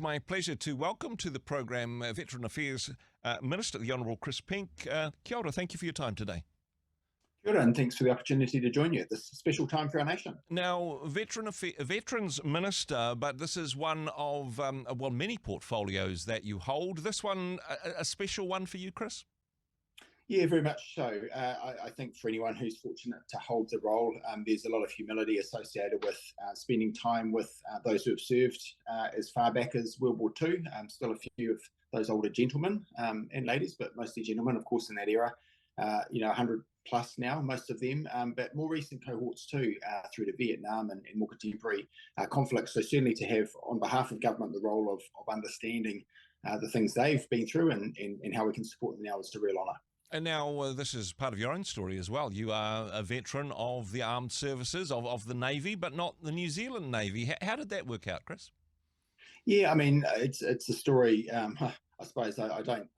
my pleasure to welcome to the program Veteran Affairs Minister, the Honourable Chris Penk. Kia ora, thank you for your time today. Kia ora, and thanks for the opportunity to join you at this special time for our nation. Now, Veterans Minister, but this is one of, many portfolios that you hold. This one, a special one for you, Chris? Yeah, very much so. I think for anyone who's fortunate to hold the role, there's a lot of humility associated with spending time with those who have served as far back as World War II. Still a few of those older gentlemen and ladies, but mostly gentlemen, of course, in that era. 100 plus now, most of them, but more recent cohorts too, through to Vietnam and more contemporary conflicts. So certainly to have, on behalf of government, the role of understanding the things they've been through and how we can support them now is a real honour. And now this is part of your own story as well. You are a veteran of the armed services, of the Navy, but not the New Zealand Navy. How did that work out, Chris? Yeah, I mean, it's a story. I suppose I don't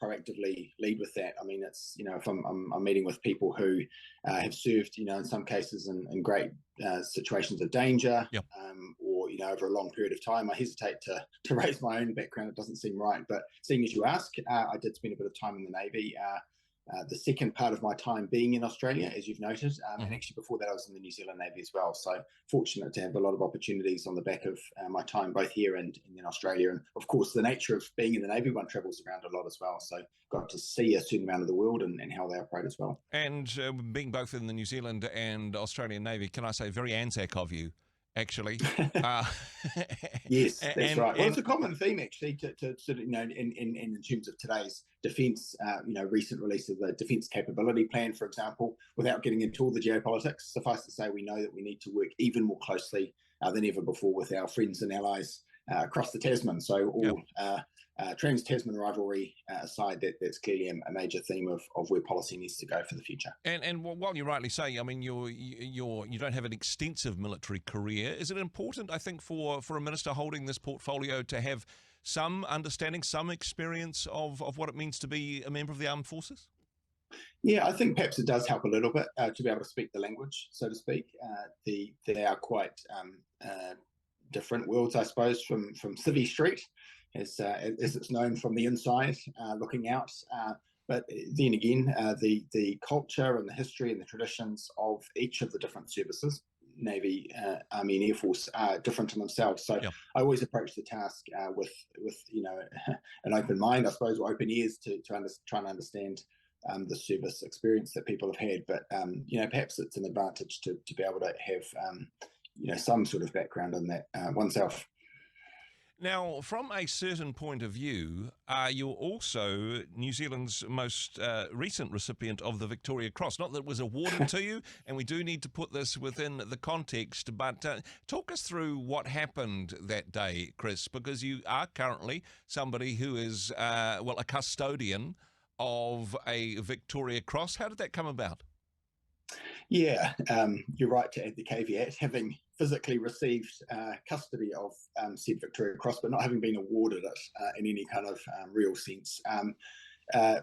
proactively lead with that. I mean, it's, if I'm meeting with people who have served, in some cases in great situations of danger, yep. Or, over a long period of time, I hesitate to raise my own background. It doesn't seem right. But seeing as you ask, I did spend a bit of time in the Navy. The second part of my time being in Australia, as you've noted, and actually before that I was in the New Zealand Navy as well. So fortunate to have a lot of opportunities on the back of my time both here and in Australia. And of course, the nature of being in the Navy, one travels around a lot as well. So got to see a certain amount of the world and how they operate as well. And being both in the New Zealand and Australian Navy, can I say very Anzac of you? Actually, yes, that's right. Well, it's a common theme actually to sort of, in terms of today's defence, recent release of the Defence Capability Plan, for example, without getting into all the geopolitics. Suffice to say, we know that we need to work even more closely than ever before with our friends and allies across the Tasman. So all trans-Tasman rivalry aside, that's clearly a major theme of where policy needs to go for the future. And while you rightly say, I mean, you don't have an extensive military career. Is it important, I think, for a minister holding this portfolio to have some understanding, some experience of what it means to be a member of the armed forces? Yeah, I think perhaps it does help a little bit to be able to speak the language, so to speak. They are quite different worlds, I suppose, from Civvy Street, as it's known from the inside, looking out. But then again, the culture and the history and the traditions of each of the different services, Navy, Army and Air Force, are different in themselves. So I always approach the task with an open mind, I suppose, or open ears to try and understand the service experience that people have had. But, perhaps it's an advantage to be able to have, some sort of background in that oneself. Now, from a certain point of view, you're also New Zealand's most recent recipient of the Victoria Cross. Not that it was awarded to you, and we do need to put this within the context, but talk us through what happened that day, Chris, because you are currently somebody who is, a custodian of a Victoria Cross. How did that come about? Yeah, you're right to add the caveat, having physically received custody of said Victoria Cross, but not having been awarded it in any kind of real sense.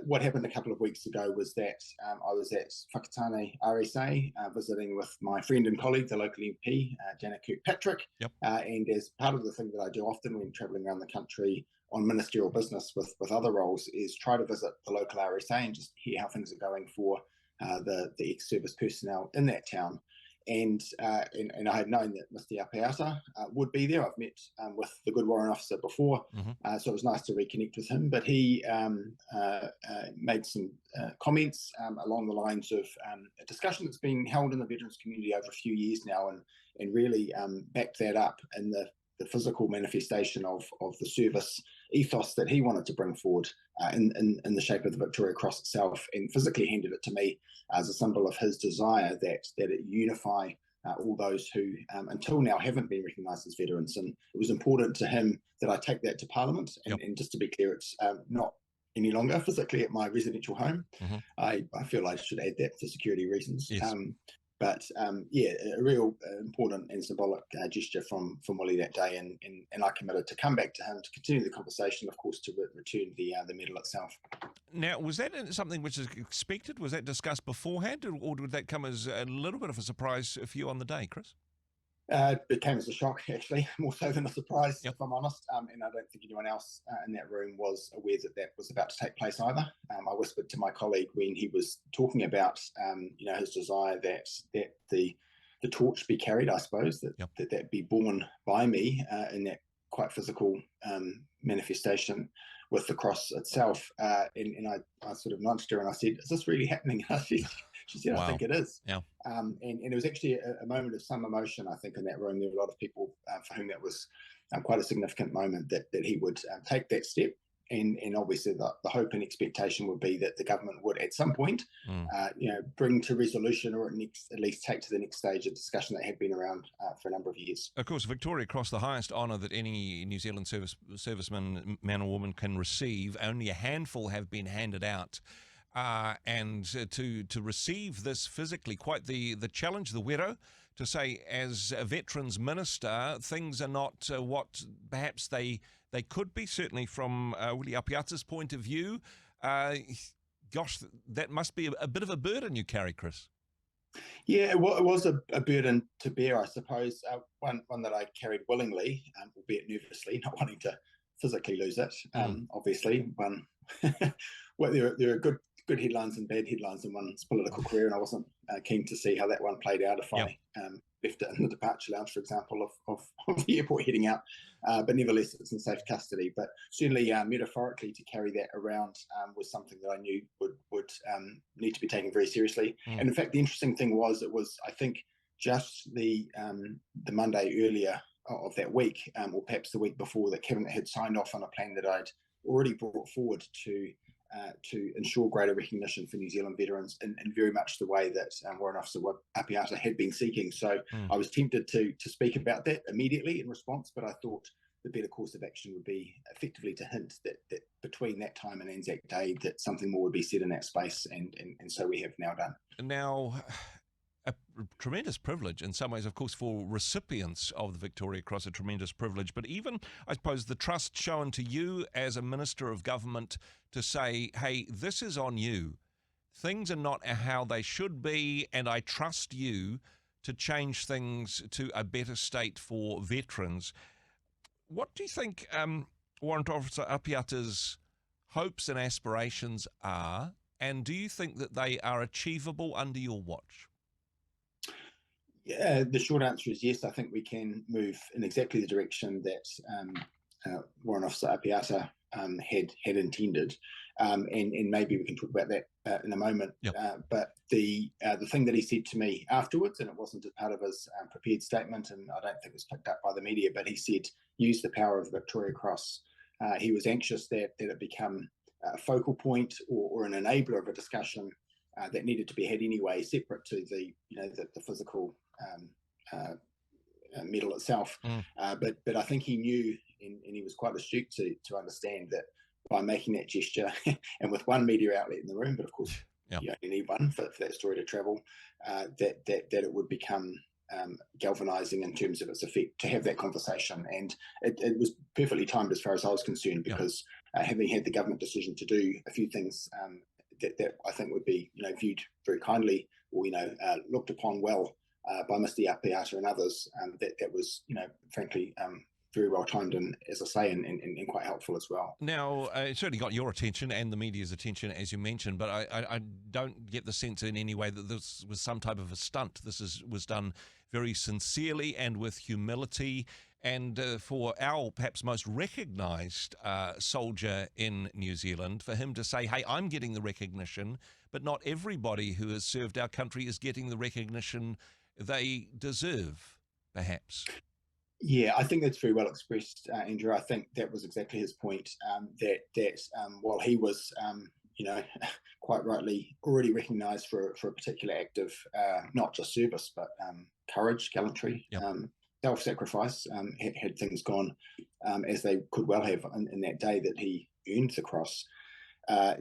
What happened a couple of weeks ago was that I was at Whakatane RSA visiting with my friend and colleague, the local MP, Janet Kirkpatrick. Yep. And as part of the thing that I do often when travelling around the country on ministerial business with other roles is try to visit the local RSA and just hear how things are going for the ex-service personnel in that town. And I had known that Mr. Apiata would be there. I've met with the good warrant officer before, so it was nice to reconnect with him. But he made some comments along the lines of a discussion that's been held in the veterans community over a few years now, and really backed that up in the physical manifestation of the service ethos that he wanted to bring forward in the shape of the Victoria Cross itself, and physically handed it to me as a symbol of his desire that it unify all those who until now haven't been recognised as veterans. And it was important to him that I take that to Parliament, and just to be clear, it's not any longer physically at my residential home. I feel I should add that for security reasons. Yes. But a real important and symbolic gesture from Willie that day, and I committed to come back to him to continue the conversation, of course, to return the medal itself. Now, was that something which is expected? Was that discussed beforehand, or did that come as a little bit of a surprise for you on the day, Chris? It came as a shock, actually, more so than a surprise, Yep. if I'm honest. And I don't think anyone else in that room was aware that that was about to take place either. I whispered to my colleague when he was talking about, his desire that the torch be carried, I suppose, Yep. that be borne by me in that quite physical manifestation with the cross itself. And I sort of nudged her and I said, "Is this really happening?" She said, Wow. "I think it is." Yeah. And it was actually a moment of some emotion, I think, in that room. There were a lot of people for whom that was quite a significant moment that he would take that step. And obviously the hope and expectation would be that the government would at some point, bring to resolution, or at least take to the next stage a discussion that had been around for a number of years. Of course, Victoria Cross, the highest honour that any New Zealand serviceman, man or woman, can receive. Only a handful have been handed out. And to receive this physically, quite the challenge, the wero, to say as a veterans minister, things are not what perhaps they could be, certainly from Willie Apiata's point of view. Gosh, that must be a bit of a burden you carry, Chris. Yeah, it was a burden to bear, I suppose. One that I carried willingly, albeit nervously, not wanting to physically lose it. Obviously, well, there are good headlines and bad headlines in one's political career, and I wasn't keen to see how that one played out if I left it in the departure lounge, for example, of the airport heading out. But nevertheless, it's in safe custody. But certainly, metaphorically, to carry that around was something that I knew would need to be taken very seriously. And in fact, the interesting thing was, it was, I think, just the Monday earlier of that week, or perhaps the week before, that Cabinet had signed off on a plan that I'd already brought forward to ensure greater recognition for New Zealand veterans in very much the way that Warrant Officer Apiata had been seeking. So I was tempted to speak about that immediately in response, but I thought the better course of action would be effectively to hint that between that time and Anzac Day, that something more would be said in that space, and so we have now done. Now, a tremendous privilege in some ways, of course, for recipients of the Victoria Cross, a tremendous privilege, but even, I suppose, the trust shown to you as a minister of government to say, hey, this is on you. Things are not how they should be, and I trust you to change things to a better state for veterans. What do you think Warrant Officer Apiata's hopes and aspirations are, and do you think that they are achievable under your watch? Yeah, the short answer is yes. I think we can move in exactly the direction that Warrant Officer Apiata had intended, and maybe we can talk about that in a moment. Yep. But the thing that he said to me afterwards, and it wasn't a part of his prepared statement, and I don't think it was picked up by the media, but he said, use the power of the Victoria Cross. He was anxious that it become a focal point or an enabler of a discussion that needed to be had anyway, separate to the physical medal itself. But I think he knew, and he was quite astute to understand that by making that gesture, and with one media outlet in the room, but of course you only need one for that story to travel, that it would become galvanizing in terms of its effect to have that conversation. And it was perfectly timed as far as I was concerned, because having had the government decision to do a few things that I think would be viewed very kindly, or looked upon well by Mr. Apiata and others, that was frankly very well timed, and, as I say, and quite helpful as well. Now, it certainly got your attention and the media's attention, as you mentioned, but I don't get the sense in any way that this was some type of a stunt. This was done very sincerely and with humility. And for our perhaps most recognised soldier in New Zealand, for him to say, hey, I'm getting the recognition, but not everybody who has served our country is getting the recognition they deserve, perhaps. Yeah, I think that's very well expressed, Andrew. I think that was exactly his point, that while he was, quite rightly already recognised for a particular act of not just service, but courage, gallantry, self-sacrifice, had things gone as they could well have in that day that he earned the cross.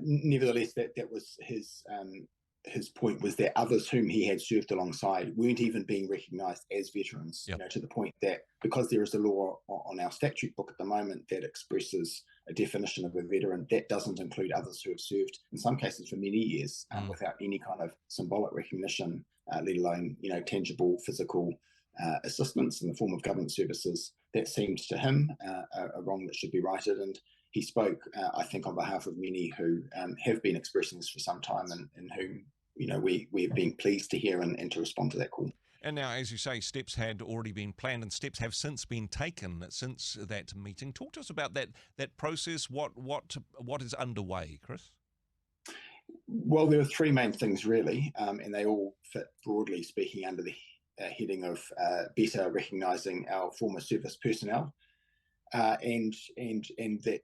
Nevertheless, that was his point, was that others whom he had served alongside weren't even being recognised as veterans, to the point that because there is a law on our statute book at the moment that expresses a definition of a veteran, that doesn't include others who have served, in some cases for many years, without any kind of symbolic recognition, let alone tangible, physical assistance in the form of government services, that seemed to him a wrong that should be righted. And he spoke, I think, on behalf of many who have been expressing this for some time, and whom we've been pleased to hear and to respond to that call. And now, as you say, steps had already been planned, and steps have since been taken since that meeting. Talk to us about that process. What is underway, Chris? Well, there are three main things really, and they all fit, broadly speaking, under the heading of better recognising our former service personnel, and that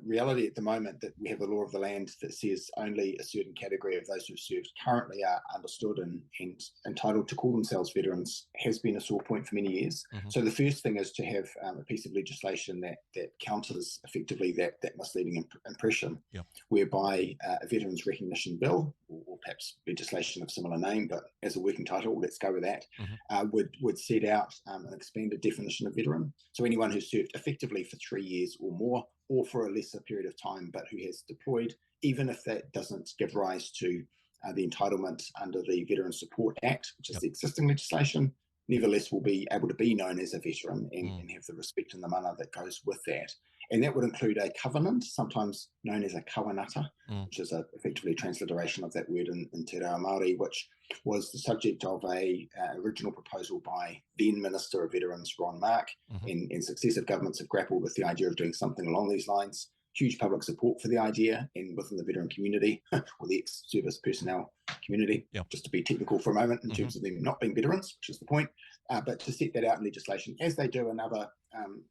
reality at the moment that we have a law of the land that says only a certain category of those who've served currently are understood and entitled to call themselves veterans has been a sore point for many years. Mm-hmm. So the first thing is to have a piece of legislation that counters effectively that misleading impression, whereby a veterans recognition bill, or perhaps legislation of similar name, but as a working title, let's go with that, would set out an expanded definition of veteran. So anyone who's served effectively for 3 years or more, or for a lesser period of time, but who has deployed, even if that doesn't give rise to the entitlement under the Veteran Support Act, which is the existing legislation, nevertheless will be able to be known as a veteran and have the respect and the mana that goes with that. And that would include a covenant, sometimes known as a kawanata, which is effectively a transliteration of that word in Te Reo Māori, which was the subject of a original proposal by then Minister of Veterans, Ron Mark, and successive governments have grappled with the idea of doing something along these lines. Huge public support for the idea and within the veteran community, or the ex-service personnel community, just to be technical for a moment in terms of them not being veterans, which is the point, but to set that out in legislation, as they do in other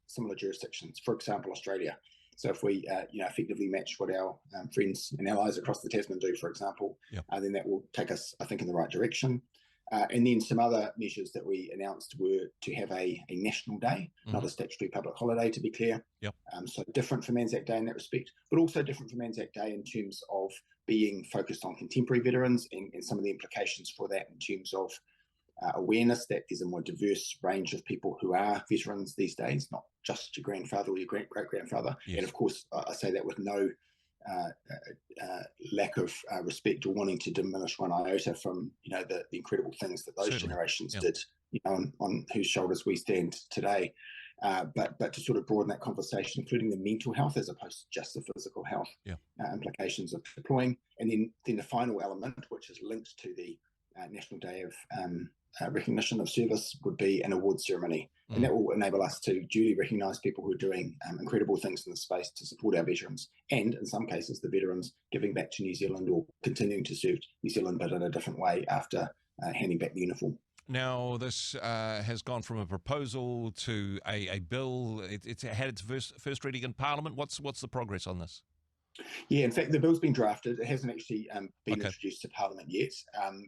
similar jurisdictions, for example, Australia. So if we effectively match what our friends and allies across the Tasman do, for example, then that will take us, I think, in the right direction. And then some other measures that we announced were to have a national day, not a statutory public holiday, to be clear. So different from Anzac Day in that respect, but also different from Anzac Day in terms of being focused on contemporary veterans and some of the implications for that in terms of awareness that there's a more diverse range of people who are veterans these days, not just your grandfather or your great-great-grandfather. And of course, I say that with no lack of respect or wanting to diminish one iota from the incredible things that those generations did, on whose shoulders we stand today. But to sort of broaden that conversation, including the mental health as opposed to just the physical health implications of deploying. And then the final element, which is linked to the National Day of recognition of service, would be an award ceremony. And that will enable us to duly recognise people who are doing incredible things in the space to support our veterans, and in some cases the veterans giving back to New Zealand or continuing to serve New Zealand but in a different way after handing back the uniform. Now, this has gone from a proposal to a bill. It's had its first reading in Parliament. What's the progress on this? Yeah, in fact, the bill's been drafted. It hasn't actually been introduced to Parliament yet,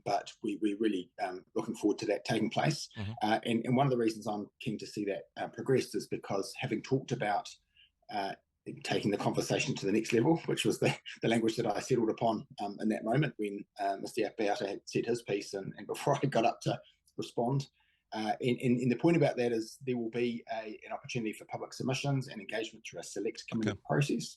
but we're really looking forward to that taking place. And one of the reasons I'm keen to see that progressed is because, having talked about taking the conversation to the next level, which was the language that I settled upon in that moment when Mr. Apiata had said his piece and before I got up to respond. And the point about that is there will be an opportunity for public submissions and engagement through a select committee process.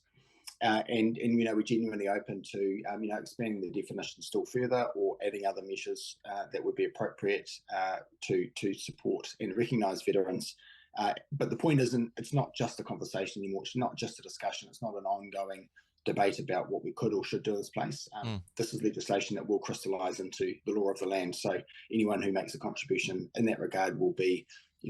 And we're genuinely open to expanding the definition still further or adding other measures that would be appropriate to support and recognise veterans. But the point isn't, it's not just a conversation anymore. It's not just a discussion. It's not an ongoing debate about what we could or should do in this place. This is legislation that will crystallise into the law of the land. So anyone who makes a contribution in that regard will be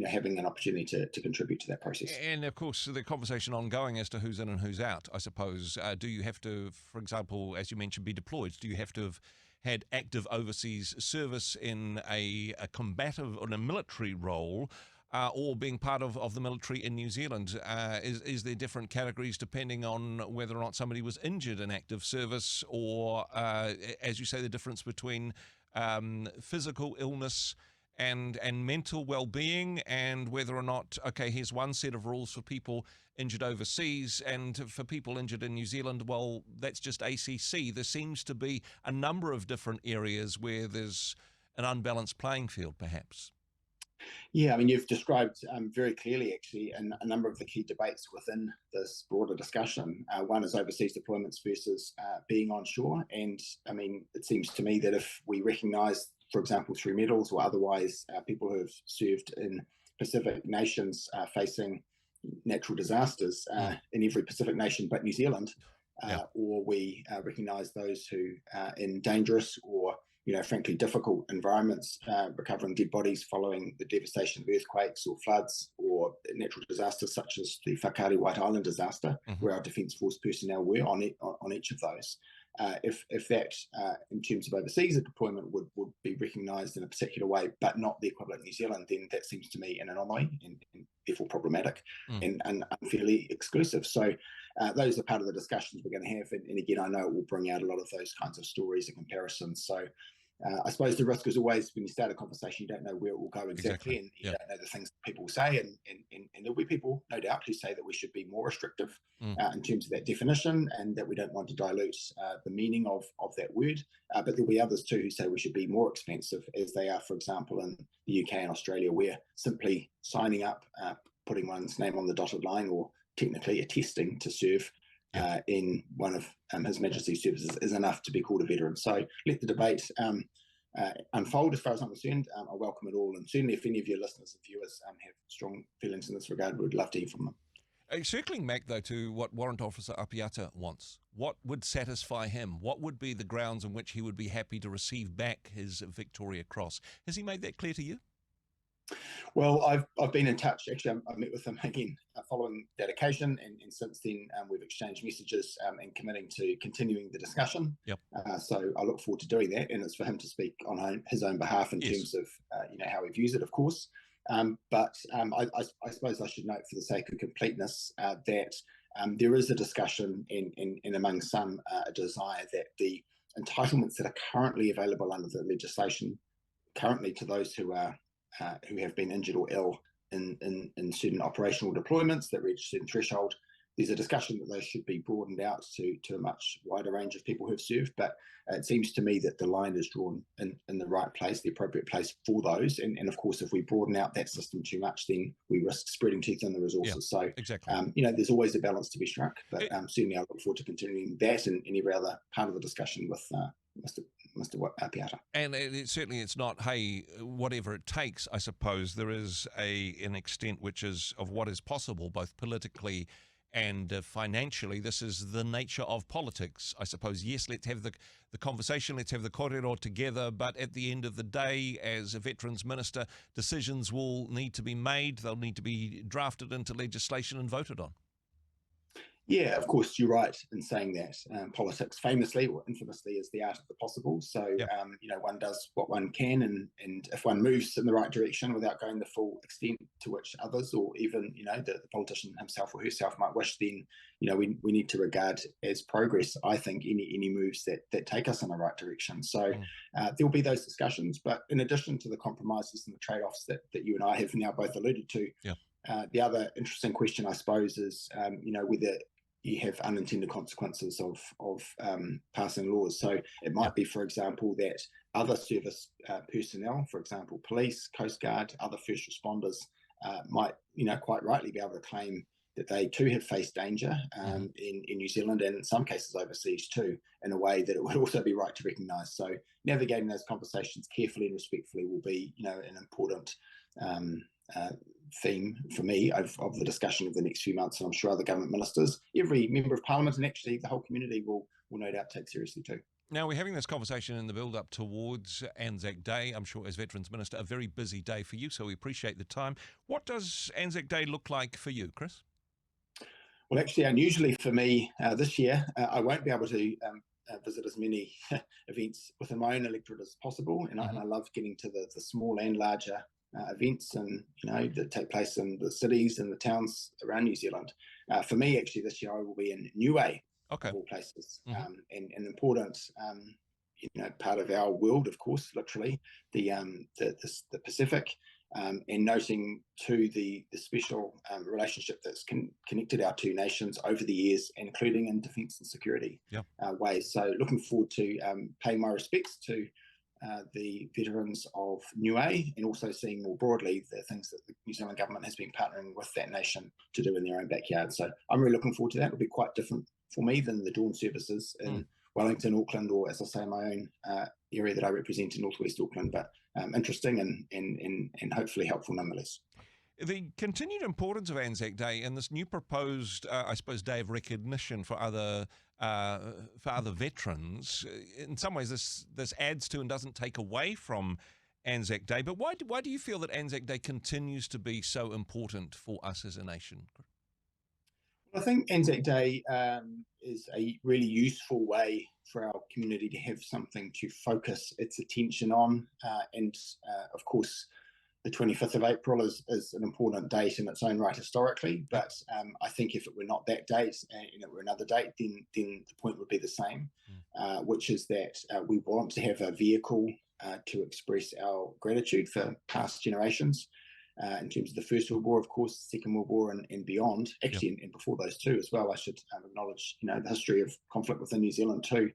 having an opportunity to contribute to that process. And of course, the conversation ongoing as to who's in and who's out, I suppose. Do you have to, for example, as you mentioned, be deployed? Do you have to have had active overseas service in a combative or in a military role, or being part of the military in New Zealand? Is there different categories depending on whether or not somebody was injured in active service, or, as you say, the difference between physical illness and mental well-being, and whether or not, here's one set of rules for people injured overseas, and for people injured in New Zealand, well, that's just ACC. There seems to be a number of different areas where there's an unbalanced playing field, perhaps. Yeah, I mean, you've described very clearly, actually, a number of the key debates within this broader discussion. One is overseas deployments versus being onshore. And I mean, it seems to me that if we recognise for example, through medals or otherwise, people who have served in Pacific nations facing natural disasters in every Pacific nation but New Zealand, or we recognise those who are in dangerous or frankly difficult environments, recovering dead bodies following the devastation of earthquakes or floods or natural disasters such as the Whakaari White Island disaster, where our Defence Force personnel were on each of those. If that, in terms of overseas deployment, would be recognised in a particular way, but not the equivalent in New Zealand, then that seems to me an anomaly and therefore problematic and unfairly exclusive. So those are part of the discussions we're going to have. And again, I know it will bring out a lot of those kinds of stories and comparisons. So I suppose the risk is always when you start a conversation, you don't know where it will go exactly. And you don't know the things that people say. And there'll be people, no doubt, who say that we should be more restrictive in terms of that definition and that we don't want to dilute the meaning of that word. But there'll be others too who say we should be more expansive, as they are, for example, in the UK and Australia, where simply signing up, putting one's name on the dotted line or technically attesting to serve in one of His Majesty's services is enough to be called a veteran. So let the debate unfold. As far as I'm concerned, I welcome it all. And certainly if any of your listeners and viewers have strong feelings in this regard, we'd love to hear from them. Circling back, though, to what Warrant Officer Apiata wants, what would satisfy him? What would be the grounds on which he would be happy to receive back his Victoria Cross? Has he made that clear to you? Well, I've been in touch. Actually, I met with him again following that occasion, and since then we've exchanged messages and committing to continuing the discussion. So I look forward to doing that, and it's for him to speak on his own behalf in terms of how he views it, of course. But I suppose I should note, for the sake of completeness, that there is a discussion in among some a desire that the entitlements that are currently available under the legislation currently to those who have been injured or ill in certain operational deployments that reach a certain threshold, there's a discussion that those should be broadened out to a much wider range of people who have served. But it seems to me that the line is drawn in the right place, the appropriate place for those. And of course, if we broaden out that system too much, then we risk spreading too thin the resources. So, there's always a balance to be struck. But certainly I look forward to continuing that and every other part of the discussion with Mr. Apiata. And it's not, hey, whatever it takes. I suppose there is an extent which is of what is possible, both politically and financially. This is the nature of politics, I suppose. Yes, let's have the conversation, let's have the korero together, but at the end of the day, as a Veterans Minister, decisions will need to be made. They'll need to be drafted into legislation and voted on. Yeah, of course, you're right in saying that. Politics, famously or infamously, is the art of the possible. So, one does what one can, and if one moves in the right direction without going the full extent to which others, or even, the politician himself or herself might wish, then, we need to regard as progress, I think, any moves that take us in the right direction. So there will be those discussions. But in addition to the compromises and the trade-offs that you and I have now both alluded to, the other interesting question, I suppose, is, whether you have unintended consequences of passing laws. So it might be, for example, that other service personnel, for example, police, Coast Guard, other first responders, might, quite rightly be able to claim that they too have faced danger in New Zealand and in some cases overseas too, in a way that it would also be right to recognise. So navigating those conversations carefully and respectfully will be, an important theme for me of the discussion of the next few months, and I'm sure other government ministers, every member of parliament, and actually the whole community will no doubt take seriously too. Now, we're having this conversation in the build-up towards Anzac Day. I'm sure as Veterans Minister, a very busy day for you, so we appreciate the time. What does Anzac Day look like for you, Chris? Well, actually, unusually for me this year, I won't be able to visit as many events within my own electorate as possible, and I love getting to the small and larger events and that take place in the cities and the towns around New Zealand. For me, actually, this year I will be in Niue, of all places, and an important part of our world, of course, literally the Pacific, and noting to the special relationship that's connected our two nations over the years, including in defence and security ways. So looking forward to paying my respects to the veterans of Niue, and also seeing more broadly the things that the New Zealand government has been partnering with that nation to do in their own backyard. So I'm really looking forward to that. It'll be quite different for me than the dawn services in Wellington, Auckland, or as I say, my own area that I represent in Northwest Auckland, but interesting and hopefully helpful nonetheless. The continued importance of Anzac Day and this new proposed, I suppose, day of recognition for other veterans. In some ways, this adds to and doesn't take away from Anzac Day. But why do you feel that Anzac Day continues to be so important for us as a nation? I think Anzac Day is a really useful way for our community to have something to focus its attention on, and of course, the 25th of April is an important date in its own right historically, but I think if it were not that date and it were another date, then the point would be the same, which is that we want to have a vehicle to express our gratitude for past generations in terms of the First World War, of course, Second World War and beyond, actually, and before those two as well. I should acknowledge, the history of conflict within New Zealand too.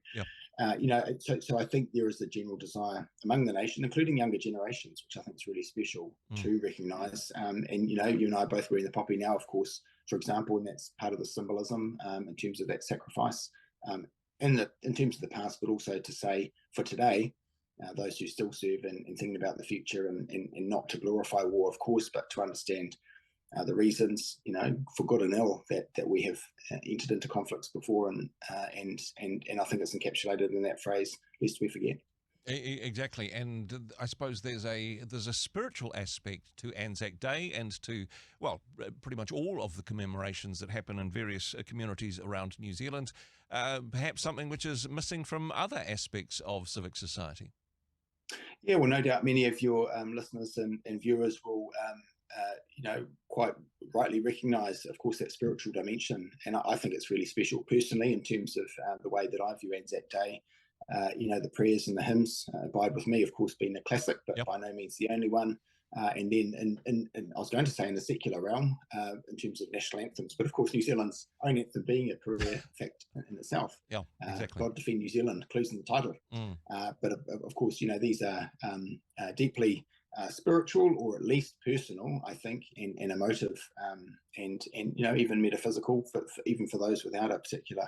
So I think there is a general desire among the nation, including younger generations, which I think is really special to recognise. And you and I are both wearing the poppy now, of course, for example, and that's part of the symbolism in terms of that sacrifice in terms of the past, but also to say for today, those who still serve and thinking about the future and not to glorify war, of course, but to understand the reasons, for good and ill that we have entered into conflicts before, and I think it's encapsulated in that phrase, lest we forget. Exactly, and I suppose there's a spiritual aspect to Anzac Day and to, well, pretty much all of the commemorations that happen in various communities around New Zealand, perhaps something which is missing from other aspects of civic society. Yeah, well, no doubt many of your listeners and viewers will quite rightly recognise, of course, that spiritual dimension. And I think it's really special personally in terms of the way that I view Anzac Day. The prayers and the hymns, Abide With Me, of course, being a classic, but by no means the only one. And then, I was going to say in the secular realm, in terms of national anthems, but of course, New Zealand's own anthem being a career fact in itself. Yeah, exactly. God Defend New Zealand, clues in the title. But of course, these are deeply spiritual, or at least personal, I think, and emotive, and even metaphysical, even for those without a particular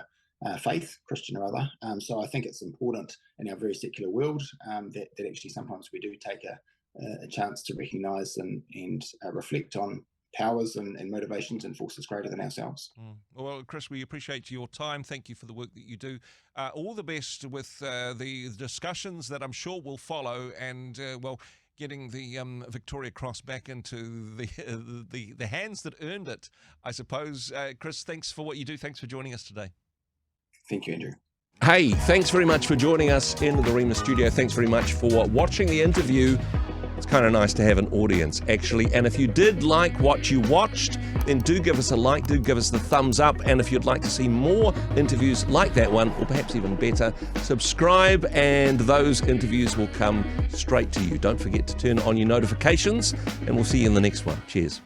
faith, Christian or other. So I think it's important in our very secular world that actually sometimes we do take a chance to recognise and reflect on powers and motivations and forces greater than ourselves. Well, Chris, we appreciate your time. Thank you for the work that you do. All the best with the discussions that I'm sure will follow, and getting the Victoria Cross back into the hands that earned it, I suppose. Chris, thanks for what you do. Thanks for joining us today. Thank you, Andrew. Hey, thanks very much for joining us in the Rhema studio. Thanks very much for watching the interview. It's kind of nice to have an audience, actually. And if you did like what you watched, then do give us a like, do give us the thumbs up. And if you'd like to see more interviews like that one, or perhaps even better, subscribe and those interviews will come straight to you. Don't forget to turn on your notifications, and we'll see you in the next one. Cheers.